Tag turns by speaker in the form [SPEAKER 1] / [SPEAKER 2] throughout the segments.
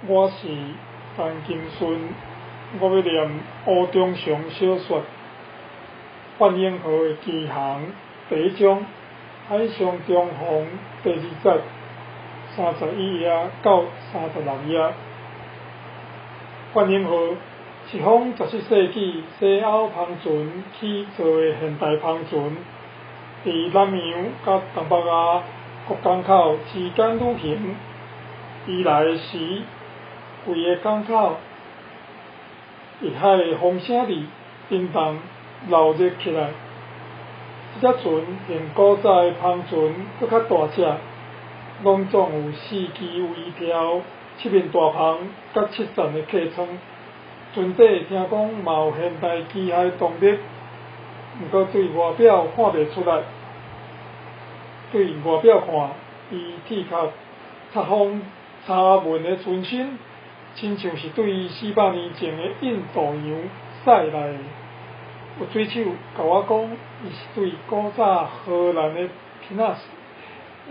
[SPEAKER 1] 我是陈金顺，我要念吴忠祥小说《范永和的奇航》第一章《海上中风》第二节31页到36页。范永和是仿17世纪西欧帆船起造的现代帆船，在南洋甲东北亚各港口之间旅行。伊来时，规个港口热海的风声里叮当闹热起来。这只船比古早的帆船搁较大只，拢总有4支微调7面大篷甲7扇的客舱。船底听讲嘛有现代机械动力，毋过对外表看袂出来。对外表看，伊铁壳擦风擦纹的船身，亲像是对400年前的印度洋驶来的。有水手甲我讲，伊是对古早荷兰的皮纳斯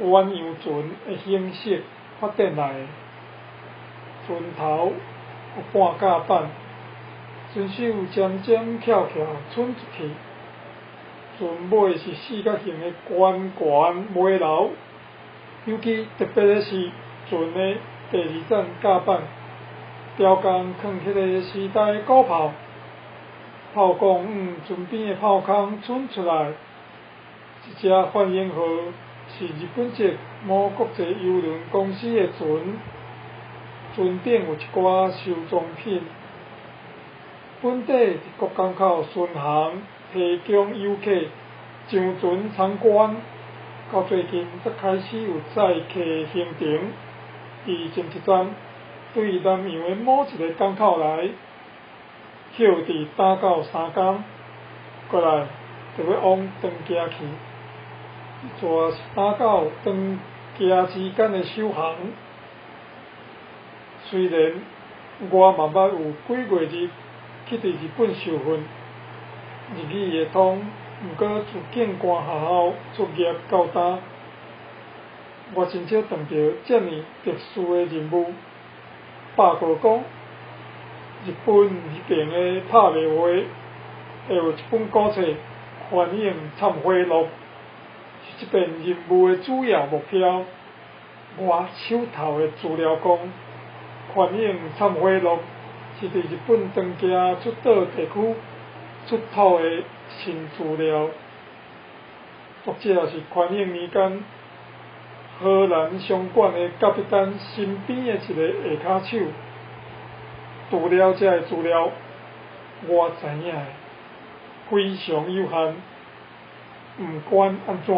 [SPEAKER 1] 远洋船的形式发展来的。船头有半甲板，船首渐渐翘伸出去。船尾是四角形的圆尾楼，尤其特别的是船的第二层甲板，标杆放迄个时代古炮，炮管船边的炮坑伸出来。这只范永和是日本籍某国际邮轮公司的船，船顶有一寡收藏品。本地伫各港口巡航，提供游客上船参观。到最近才开始有载客行程。伫前一站对南洋的某一个港口来，休伫打到3天，过来就要往长崎去。主要是打到长崎之间的首航。虽然我嘛捌有几月日去伫日本受训，日语会通，毋过自警官学校作业较重，我真少碰到遮尔特殊的任务。报告讲，日本迄边的拍卖会会有一本古册《幻影忏悔录》，是这边任务的主要目标。我手头的资料讲，《幻影忏悔录》是伫日本长崎出岛地区出土的新资料。作者是幻影年间荷兰商馆的甲必丹身边的一个下骹手。除了这个资料，我知影的非常有限。毋管安怎，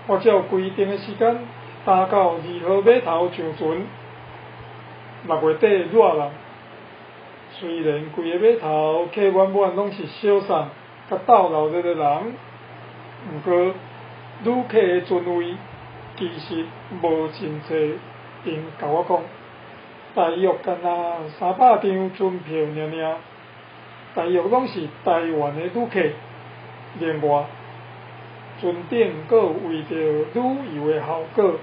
[SPEAKER 1] 我只有规定的时间打到2号码头上船。6月底热人，虽然规个码头客满满拢是小散甲逗留热的人，毋过旅客的座位其实无真济。因甲我讲，大约干那300张船票尔，大约拢是台湾的旅客。另外，船顶阁有为着旅游的效果，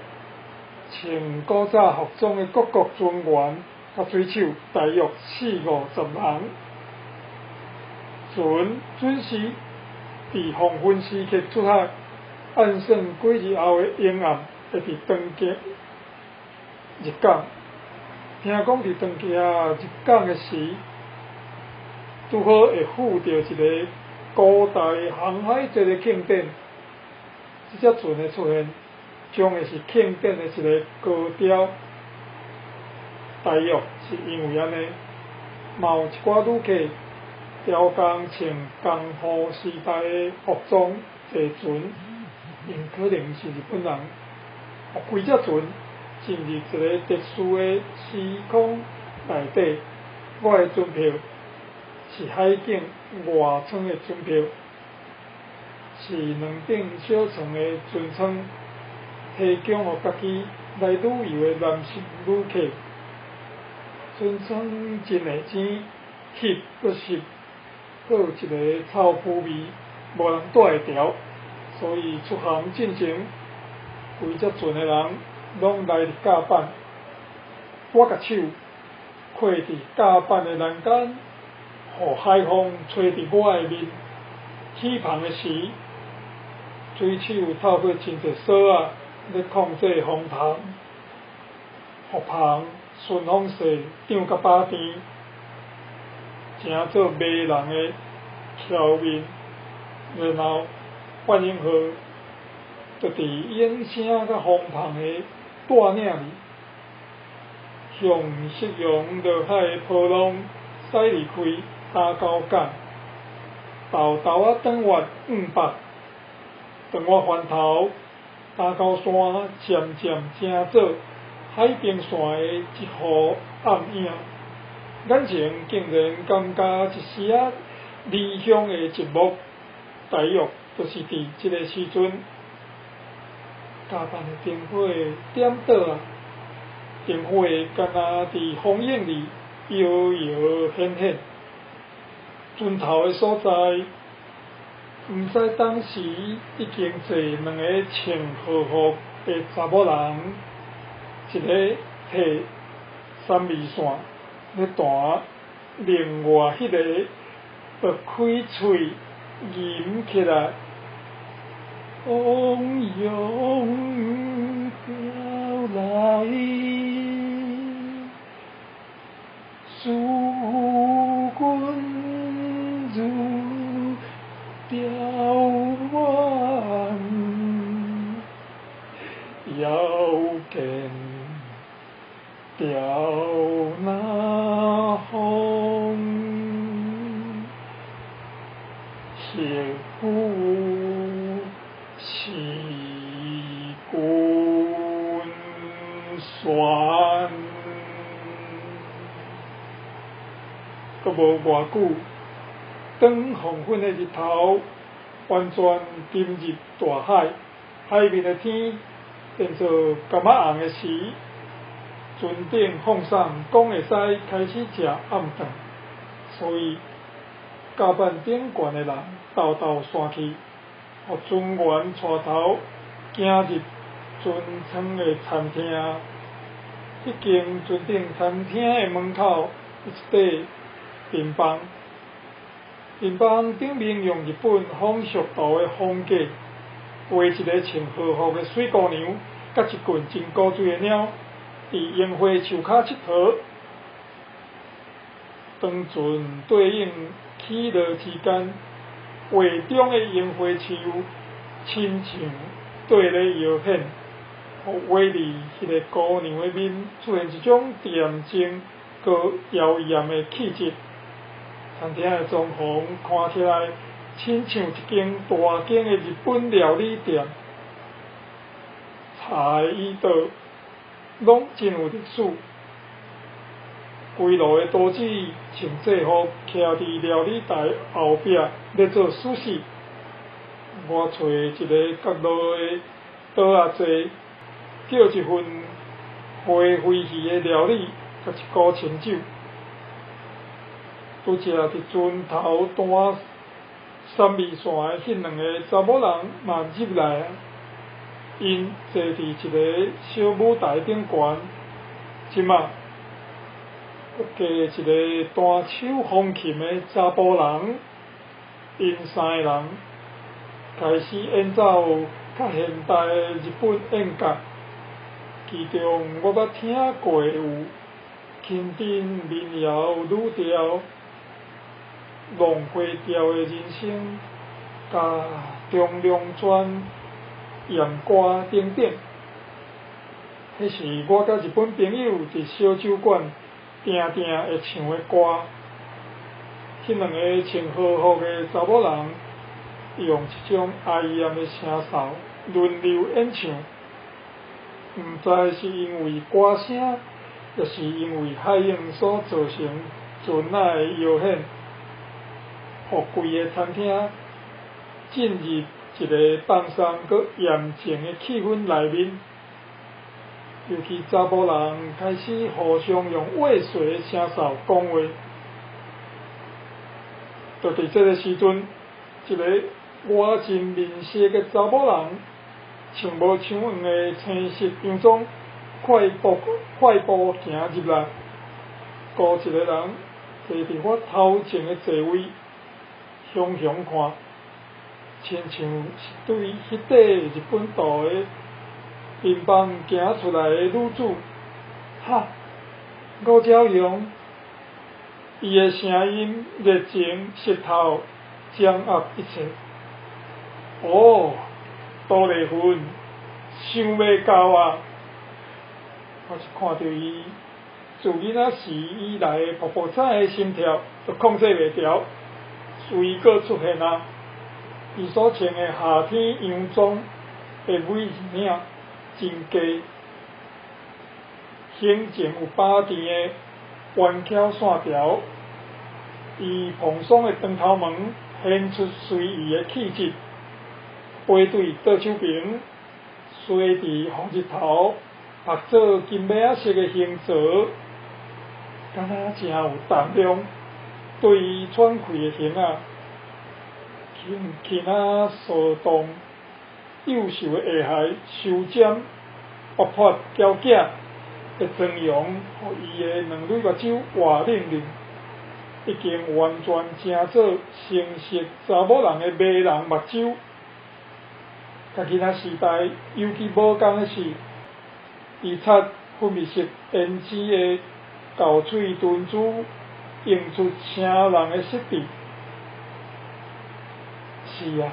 [SPEAKER 1] 穿古早服装的各国船员甲水手大约40-50人。船准时伫黄昏时刻出海，按算几日后的沿岸会伫长崎入港。听讲伫长崎入港的时，拄好会遇到一个古代航海节的庆典。这只船的出现，将会是庆典的一个高潮。大约是因为安尼，嘛有一寡旅客雕工穿江户时代的服装坐船，因可能是日本人。开只船进入一个特殊的时空内底。我的船票是海景外舱的船票，是2顶小床的船舱，提供予家己来旅游的男性旅客。船舱真下钱，翕阁湿，阁有一个臭扑味，无人带会调，所以出航进前，规只船的人拢来伫甲板。我甲手跨伫甲板的栏杆，互海风吹伫我的面。起帆的时，水手透过真侪锁仔咧控制风帆，互帆顺风势涨到巴边，成做迷人的桥面。然后欢迎号就伫烟声甲风帆的带领里，向夕阳落海的波浪驶离开打狗港，豆豆仔转越五百，转我翻头，打狗山渐渐成做海平线的一弧暗影，眼前竟然感觉一丝仔离乡的寂寞。大约就是伫这个时阵，甲板的灯火点倒啊，灯火敢若伫风影里摇摇显显。船头的所在，毋知当时已经坐两个穿和服的查某人，一个摕三味线咧弹，另外迄个就开喙。吟起来，风涌飘来，思君如雕弯，遥见雕那风。谢夫是君选，阁无偌久，当黄昏的日头完全进入大海，海面的天变做柑仔红的时，船顶放送讲会使开始食暗顿，所以甲板顶悬的人豆豆散去，互船员带头行入船舱的餐厅。迄间船顶餐厅的门口有一块平房，平房顶面用日本风俗图的风格画一个穿和服的水姑娘，甲一群真古锥的鸟伫樱花树骹佚佗。当船对应起落之间，画中的樱花树亲像对咧摇显，互画里迄个姑娘的面出现一种恬静佮妖艳的气质。餐厅的装潢看起来亲像一间大间的日本料理店，菜椅桌拢真有历史。规路的桌子穿制服，徛伫料理台后壁咧做寿司。我找一个角落的桌仔坐，叫一份花飞鱼的料理，甲一股清酒。拄则伫船头单三味线的迄两个查某人嘛入来，因坐伫一个小舞台顶悬，即马。加一个弹手风琴的查甫人，因三个人开始演奏较现代的日本演歌，其中我捌听过有轻丁民谣女调、浪花调的人生，甲中梁川艳歌等等。迄是我甲日本朋友伫小酒馆定定会唱的歌。迄两个穿和服的查某人用一种哀艳的声哨轮流演唱，毋知是因为歌声，抑是因为海涌所造成船仔的摇显，互规个餐厅进入一个放松佮严静的气氛内面。尤其查某人开始互相用话术的声哨讲话。就伫这个时阵，一个外真面色的查某人，穿无抢黄的青色洋装，快步行入来，孤一个人坐伫我头前的座位，向看，亲像是对迄块日本岛的乒乓行出来的女子。哈！吴朝阳，伊的声音热情湿透，掌握一切。哦，杜丽芬，想袂到啊！我是看到伊自囡仔时以来的噗噗惨的心跳，就控制袂牢，随个出现啊！伊所穿的夏天洋装的尾领真低，胸前有把甜的弯翘线条，伊蓬松的长头毛显出随意的气质，背对倒手边，吹伫风日头，目做金马仔色的形状，敢若真有胆量，对伊喘气的形啊，轻啊骚动，幼秀的下颌修剪，活泼娇囝的妆容，互伊的两蕊目睭活冷冷，已经完全成做成熟查某人的迷人目睭。甲囡仔时代尤其无共的是，伊擦粉蜜色胭脂的厚嘴唇珠，映出请人的色泽。是啊，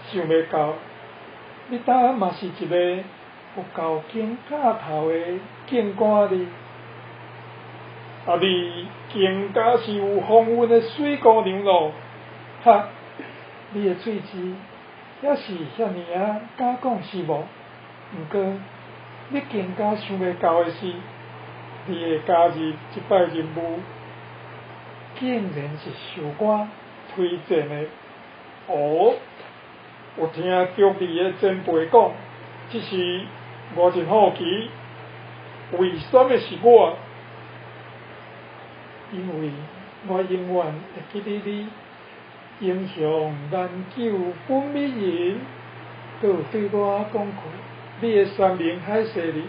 [SPEAKER 1] 想袂到，你搭嘛是一个有够劲架头的警官哩。啊，你更加是有风韵的水姑娘咯！哈，你的喙齿也是遐尔啊敢讲是无？毋过，你更加想袂到的是，你会加入即摆任务，竟然是受我推荐的。哦，有听中立的前辈讲，这是我真好奇，为什么是我？因为我永远会记得你英雄难救本美人，阁有对我讲过你的山盟海誓哩。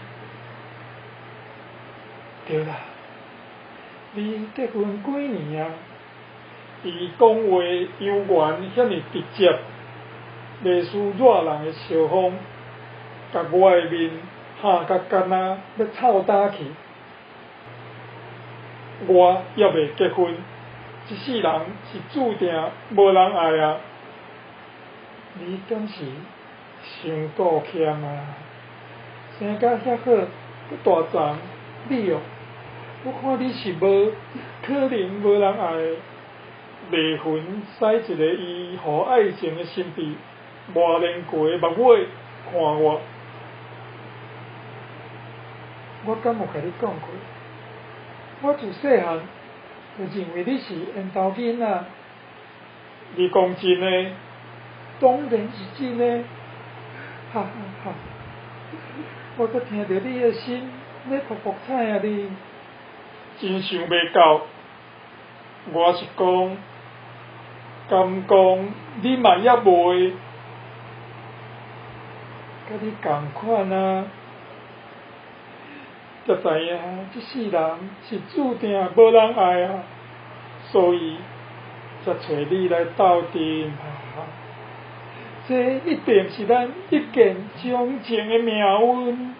[SPEAKER 1] 对啦，你结婚几年啊？伊讲话悠远遐尼直接，袂输热人的笑风，甲我的面吓甲干那要臭打去。我也未结婚，一世人是注定无人爱啊！你敢是伤顾欠啊？生甲遐好，搁大长，你哦，我看你是无可能无人爱的。离魂使一个伊互爱情的心智磨练过的目尾看我，我敢有甲你讲过？我自细汉就认为你是缘投囡仔，你讲真的，当然是真的，哈哈哈！我阁听着你的心咧噗噗惨啊你，真想袂到，我是讲，敢讲你嘛也袂，甲你同款啊！才知影，这世人是注定无人爱啊，所以才找你来斗阵啊！这一定是咱一见钟情的命运。